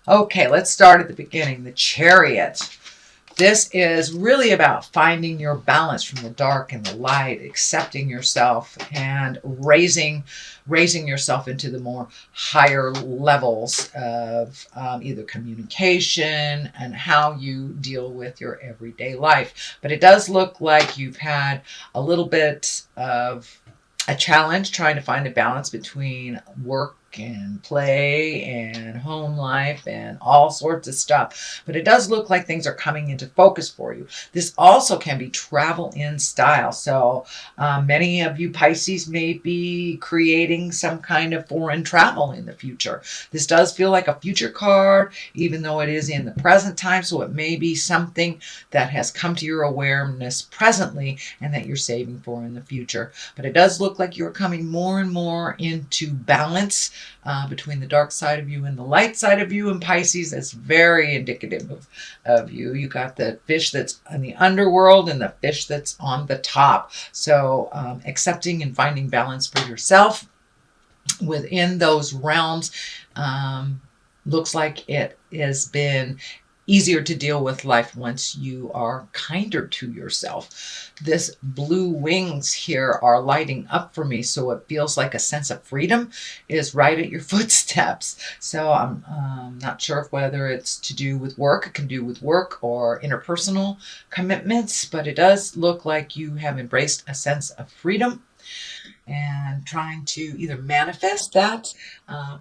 Okay, let's start at the beginning. The Chariot. This is really about finding your balance from the dark and the light, accepting yourself and raising yourself into the more higher levels of either communication and how you deal with your everyday life. But it does look like you've had a little bit of a challenge trying to find a balance between work and play and home life and all sorts of stuff. But it does look like things are coming into focus for you. This also can be travel in style. So many of you Pisces may be creating some kind of foreign travel in the future. This does feel like a future card, even though it is in the present time. So it may be something that has come to your awareness presently and that you're saving for in the future. But it does look like you're coming more and more into balance between the dark side of you and the light side of you. And Pisces, that's very indicative of you. You got the fish that's in the underworld and the fish that's on the top. So accepting and finding balance for yourself within those realms looks like it has been easier to deal with life once you are kinder to yourself. This blue wings here are lighting up for me, so it feels like a sense of freedom is right at your footsteps. So I'm not sure whether it's to do with work. It can do with work or interpersonal commitments, but it does look like you have embraced a sense of freedom and trying to either manifest that.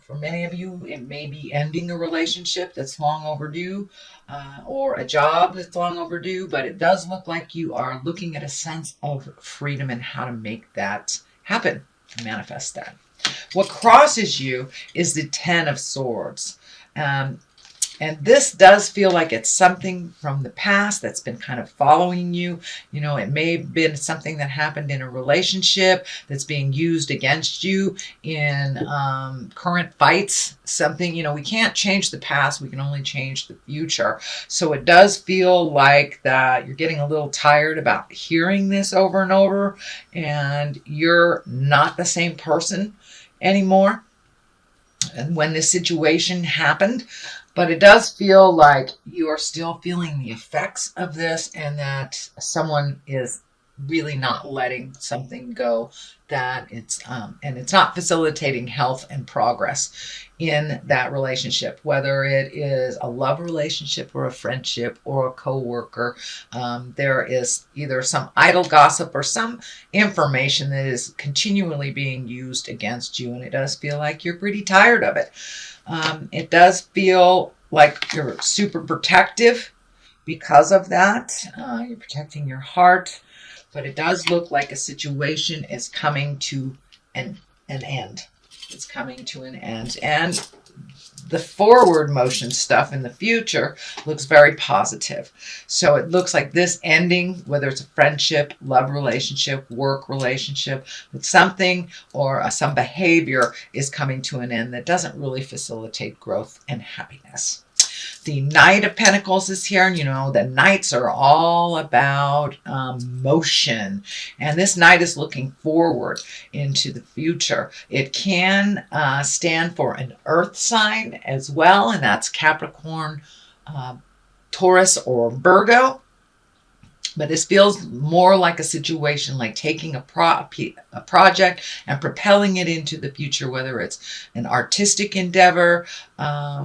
For many of you, it may be ending a relationship that's long overdue or a job that's long overdue, but it does look like you are looking at a sense of freedom and how to make that happen, manifest that. What crosses you is the Ten of Swords. And this does feel like it's something from the past that's been kind of following you. You know, it may have been something that happened in a relationship that's being used against you in current fights. Something, you know, we can't change the past. We can only change the future. So it does feel like that you're getting a little tired about hearing this over and over, and you're not the same person anymore. And when this situation happened, but it does feel like you are still feeling the effects of this and that someone is really not letting something go, that it's and it's not facilitating health and progress in that relationship, whether it is a love relationship or a friendship or a co-worker. There is either some idle gossip or some information that is continually being used against you, and it does feel like you're pretty tired of it. It does feel like you're super protective because of that. You're protecting your heart, but it does look like a situation is coming to an end. It's coming to an end. And the forward motion stuff in the future looks very positive. So it looks like this ending, whether it's a friendship, love relationship, work relationship, with something or some behavior is coming to an end that doesn't really facilitate growth and happiness. The Knight of Pentacles is here, and you know, the Knights are all about motion. And this Knight is looking forward into the future. It can stand for an earth sign as well, and that's Capricorn, Taurus, or Virgo. But this feels more like a situation like taking a project and propelling it into the future, whether it's an artistic endeavor,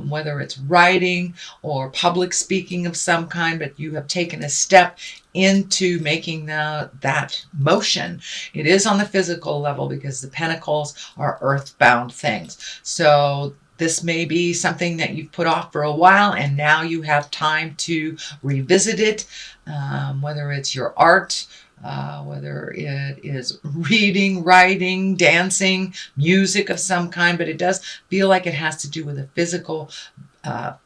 whether it's writing or public speaking of some kind, but you have taken a step into making that motion. It is on the physical level because the pentacles are earthbound things. So this may be something that you've put off for a while, and now you have time to revisit it, whether it's your art, whether it is reading, writing, dancing, music of some kind, but it does feel like it has to do with a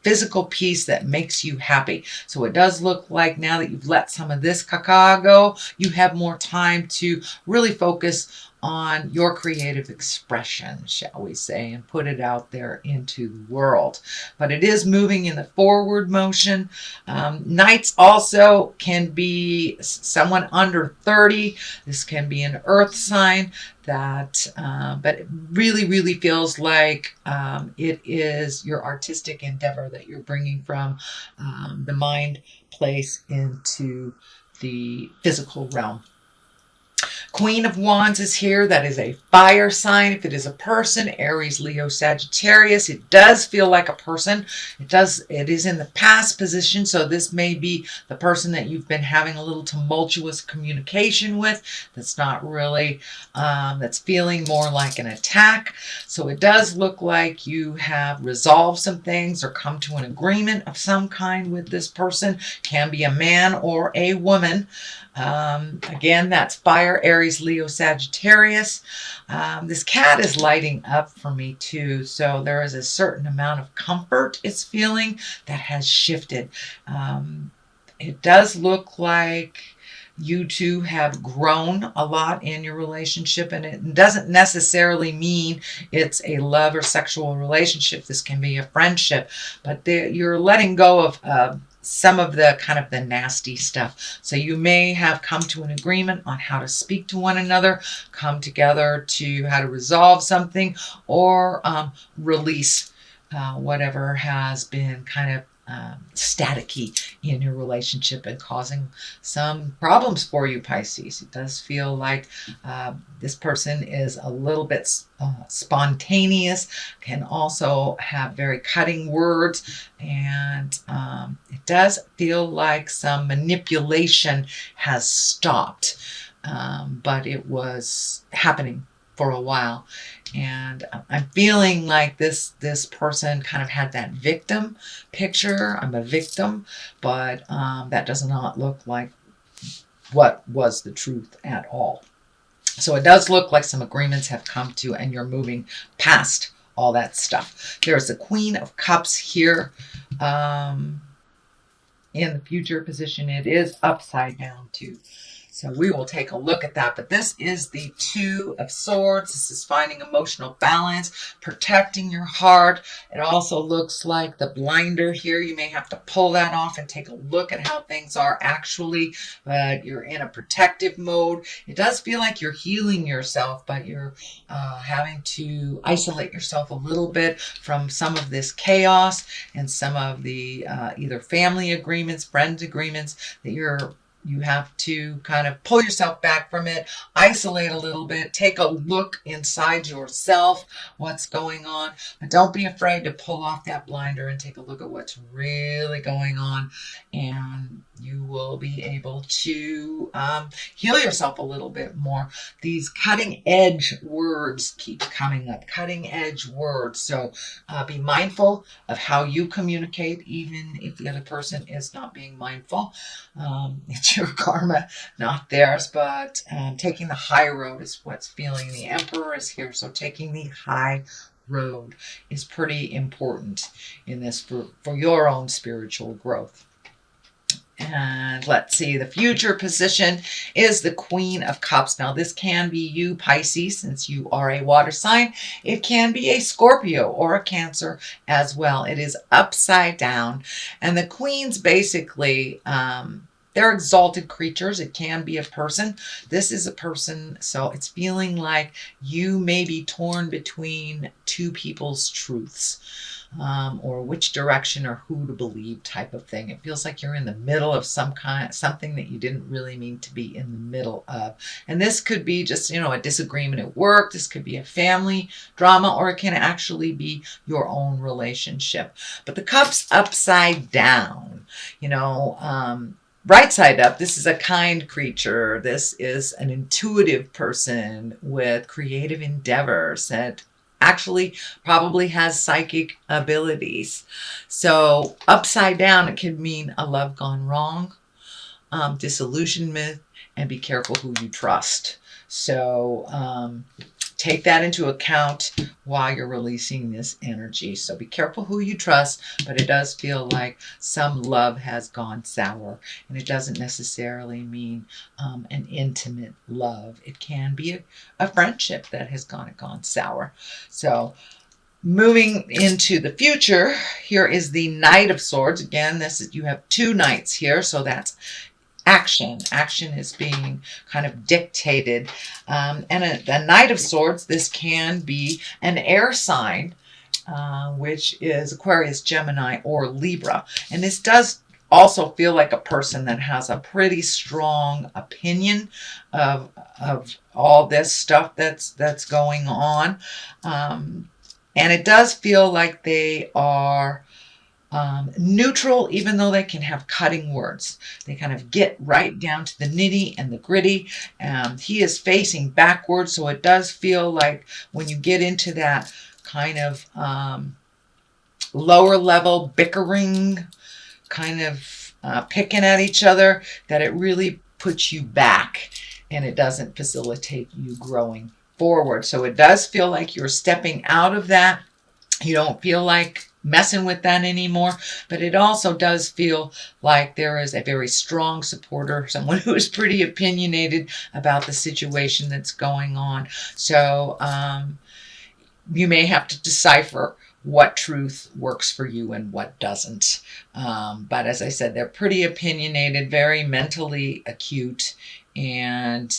physical piece that makes you happy. So it does look like now that you've let some of this caca go, you have more time to really focus on your creative expression, shall we say, and put it out there into the world. But it is moving in the forward motion. Knights also can be someone under 30. This can be an earth sign that, but it really, really feels like it is your artistic endeavor that you're bringing from the mind place into the physical realm. Queen of Wands is here. That is a fire sign. If it is a person, Aries, Leo, Sagittarius, it does feel like a person. It is in the past position. So this may be the person that you've been having a little tumultuous communication with. That's not really, that's feeling more like an attack. So it does look like you have resolved some things or come to an agreement of some kind with this person. Can be a man or a woman. Again, that's fire, Aries, Leo, Sagittarius. This cat is lighting up for me too. So there is a certain amount of comfort it's feeling that has shifted. It does look like you two have grown a lot in your relationship, and it doesn't necessarily mean it's a love or sexual relationship. This can be a friendship, but you're letting go of some of the kind of the nasty stuff. So you may have come to an agreement on how to speak to one another, come together to how to resolve something, or release whatever has been kind of staticky in your relationship and causing some problems for you, Pisces. It does feel like this person is a little bit spontaneous, can also have very cutting words, and it does feel like some manipulation has stopped, but it was happening for a while. And I'm feeling like this person kind of had that victim picture. I'm a victim, but that does not look like what was the truth at all. So it does look like some agreements have come to, and you're moving past all that stuff. There's the Queen of Cups here in the future position. It is upside down too. So we will take a look at that. But this is the Two of Swords. This is finding emotional balance, protecting your heart. It also looks like the blinder here. You may have to pull that off and take a look at how things are actually. But you're in a protective mode. It does feel like you're healing yourself, but you're having to isolate yourself a little bit from some of this chaos and some of the either family agreements, friends agreements that you have to kind of pull yourself back from it, isolate a little bit, take a look inside yourself, what's going on. But don't be afraid to pull off that blinder and take a look at what's really going on. And you will be able to heal yourself a little bit more. These cutting edge words keep coming up, cutting edge words. So be mindful of how you communicate, even if the other person is not being mindful. It's your karma, not theirs, but taking the high road is what's feeling. The Emperor is here, so taking the high road is pretty important in this for your own spiritual growth. And let's see, the future position is the Queen of Cups. Now, this can be you, Pisces, since you are a water sign. It can be a Scorpio or a Cancer as well. It is upside down. And the queens basically, they're exalted creatures. It can be a person. This is a person, so it's feeling like you may be torn between two people's truths. Or which direction or who to believe type of thing. It feels like you're in the middle of something that you didn't really mean to be in the middle of. And this could be just, a disagreement at work. This could be a family drama, or it can actually be your own relationship. But the cup's upside down, right side up, this is a kind creature. This is an intuitive person with creative endeavors that actually probably has psychic abilities. So upside down, it could mean a love gone wrong, disillusionment, and be careful who you trust. So take that into account while you're releasing this energy. So be careful who you trust, but it does feel like some love has gone sour, and it doesn't necessarily mean an intimate love. It can be a friendship that has gone sour. So moving into the future, here is the Knight of Swords. Again, this is, you have two knights here, so that's action. Action is being kind of dictated. And a Knight of Swords, this can be an air sign, which is Aquarius, Gemini, or Libra. And this does also feel like a person that has a pretty strong opinion of all this stuff that's going on. And it does feel like they are neutral, even though they can have cutting words. They kind of get right down to the nitty and the gritty. He is facing backwards, so it does feel like when you get into that kind of lower level bickering, kind of picking at each other, that it really puts you back and it doesn't facilitate you growing forward. So it does feel like you're stepping out of that. You don't feel like messing with that anymore, but it also does feel like there is a very strong supporter, someone who is pretty opinionated about the situation that's going on. So you may have to decipher what truth works for you and what doesn't. But as I said, they're pretty opinionated, very mentally acute, and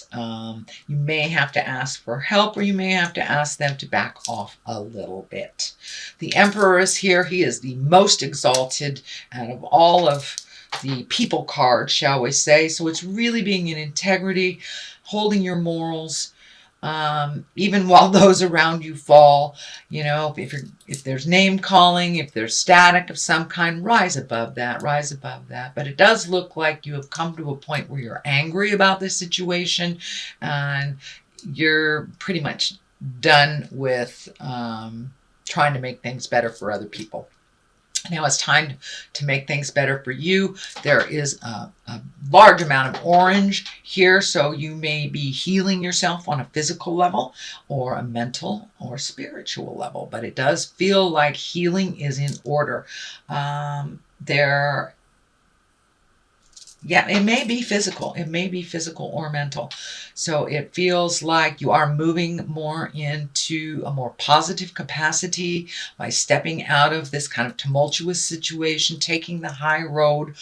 you may have to ask for help, or you may have to ask them to back off a little bit. The Emperor is here. He is the most exalted out of all of the people cards, shall we say. So it's really being in integrity, holding your morals, even while those around you fall. You know, if there's name calling, if there's static of some kind, rise above that, rise above that. But it does look like you have come to a point where you're angry about this situation, and you're pretty much done with trying to make things better for other people. Now it's time to make things better for you. There is a large amount of orange here, so you may be healing yourself on a physical level or a mental or spiritual level, but it does feel like healing is in order. Yeah, it may be physical. It may be physical or mental. So it feels like you are moving more into a more positive capacity by stepping out of this kind of tumultuous situation, taking the high road,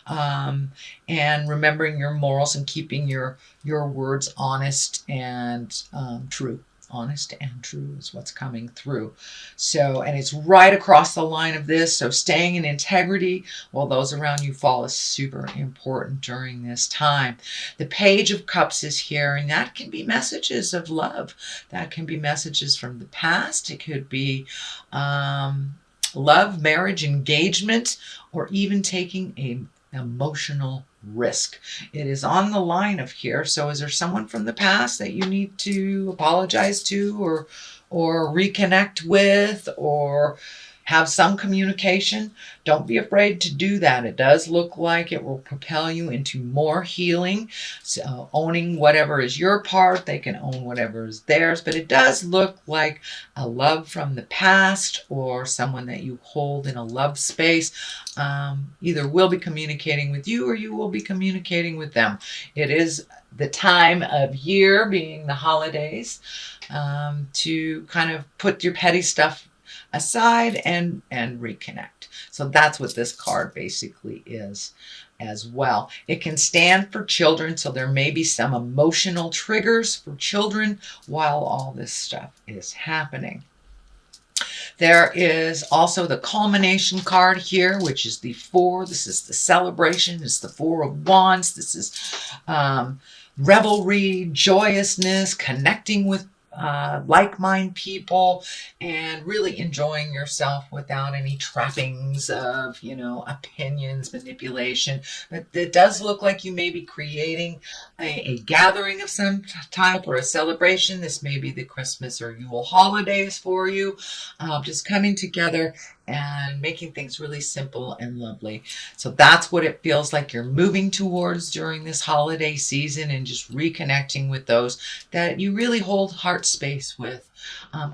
and remembering your morals and keeping your words honest and true. Honest and true is what's coming through. So, and it's right across the line of this. So staying in integrity while those around you fall is super important during this time. The Page of Cups is here, and that can be messages of love. That can be messages from the past. It could be love, marriage, engagement, or even taking an emotional risk. It is on the line of here. So is there someone from the past that you need to apologize to, or reconnect with, or have some communication? Don't be afraid to do that. It does look like it will propel you into more healing. So owning whatever is your part, they can own whatever is theirs, but it does look like a love from the past or someone that you hold in a love space either will be communicating with you or you will be communicating with them. It is the time of year, being the holidays, to kind of put your petty stuff aside and reconnect. So that's what this card basically is as well. It can stand for children, so there may be some emotional triggers for children while all this stuff is happening. There is also the culmination card here, which is the 4. This is the celebration. It's the 4 of Wands. This is revelry, joyousness, connecting with like-minded people, and really enjoying yourself without any trappings of, opinions, manipulation. But it does look like you may be creating a gathering of some type or a celebration. This may be the Christmas or Yule holidays for you, just coming together and making things really simple and lovely. So that's what it feels like you're moving towards during this holiday season, and just reconnecting with those that you really hold heart space with.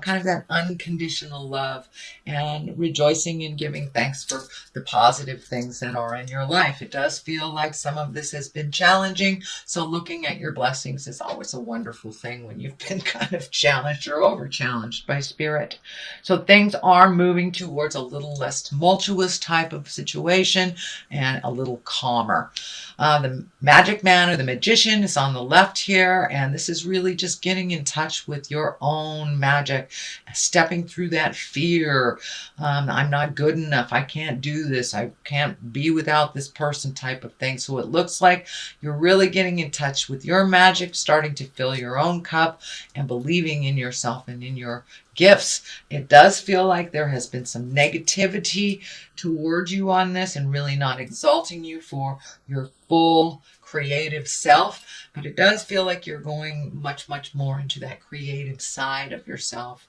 Kind of that unconditional love, and rejoicing and giving thanks for the positive things that are in your life. It does feel like some of this has been challenging, so looking at your blessings is always a wonderful thing when you've been kind of challenged or over challenged by spirit. So things are moving towards a little less tumultuous type of situation, and a little calmer. The magic man or the magician is on the left here, and this is really just getting in touch with your own magic, stepping through that fear. I'm not good enough. I can't do this. I can't be without this person type of thing. So it looks like you're really getting in touch with your magic, starting to fill your own cup, and believing in yourself and in your gifts. It does feel like there has been some negativity towards you on this, and really not exalting you for your full creative self, but it does feel like you're going much more into that creative side of yourself,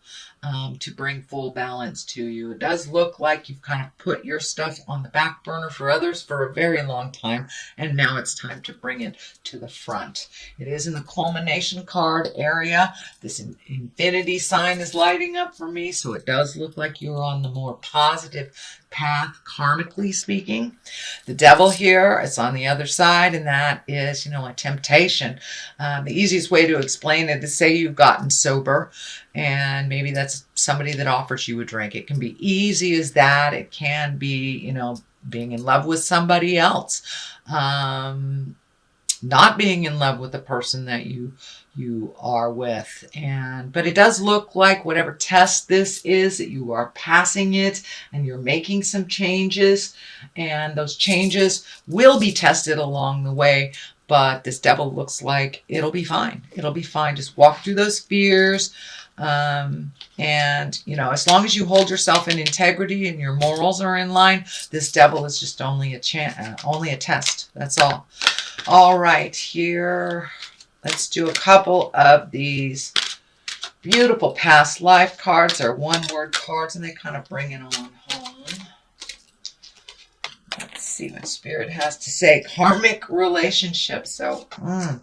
to bring full balance to you. It does look like you've kind of put your stuff on the back burner for others for a very long time, and now it's time to bring it to the front. It is in the culmination card area. This infinity sign is lighting up for me, so it does look like you're on the more positive path, karmically speaking. The devil here is on the other side, and that is, a temptation. The easiest way to explain it is, say you've gotten sober, and maybe that's somebody that offers you a drink. It can be easy as that. It can be, being in love with somebody else. Not being in love with the person that you are with. But it does look like whatever test this is, that you are passing it, and you're making some changes, and those changes will be tested along the way. But this devil looks like it'll be fine. It'll be fine. Just walk through those fears. As long as you hold yourself in integrity and your morals are in line, this devil is just only a test. That's all. All right, here, let's do a couple of these beautiful past life cards. They're one-word cards, and they kind of bring it on home. Let's see what Spirit has to say. Karmic relationship. So,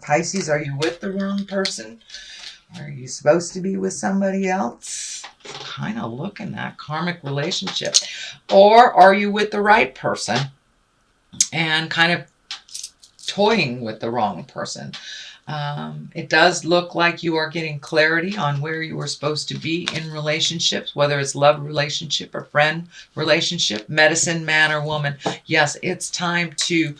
Pisces, are you with the wrong person? Are you supposed to be with somebody else? Kind of looking at karmic relationship. Or are you with the right person and kind of toying with the wrong person? It does look like you are getting clarity on where you are supposed to be in relationships, whether it's love relationship or friend relationship, medicine man or woman. Yes, it's time to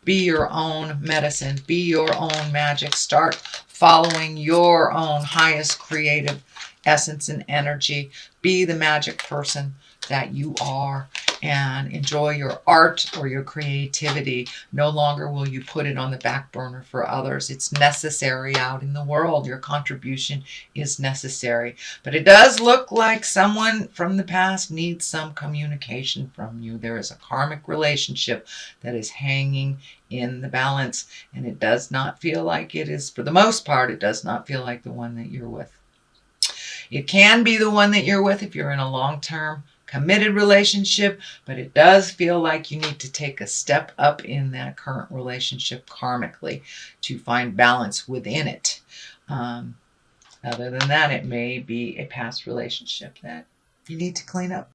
be your own medicine, be your own magic. Start following your own highest creative essence and energy. Be the magic person that you are, and enjoy your art or your creativity. No longer will you put it on the back burner for others. It's necessary out in the world. Your contribution is necessary. But it does look like someone from the past needs some communication from you. There is a karmic relationship that is hanging in the balance, and it does not feel like it is, for the most part, it does not feel like the one that you're with. It can be the one that you're with if you're in a long-term committed relationship, but it does feel like you need to take a step up in that current relationship karmically to find balance within it. Other than that, it may be a past relationship that you need to clean up.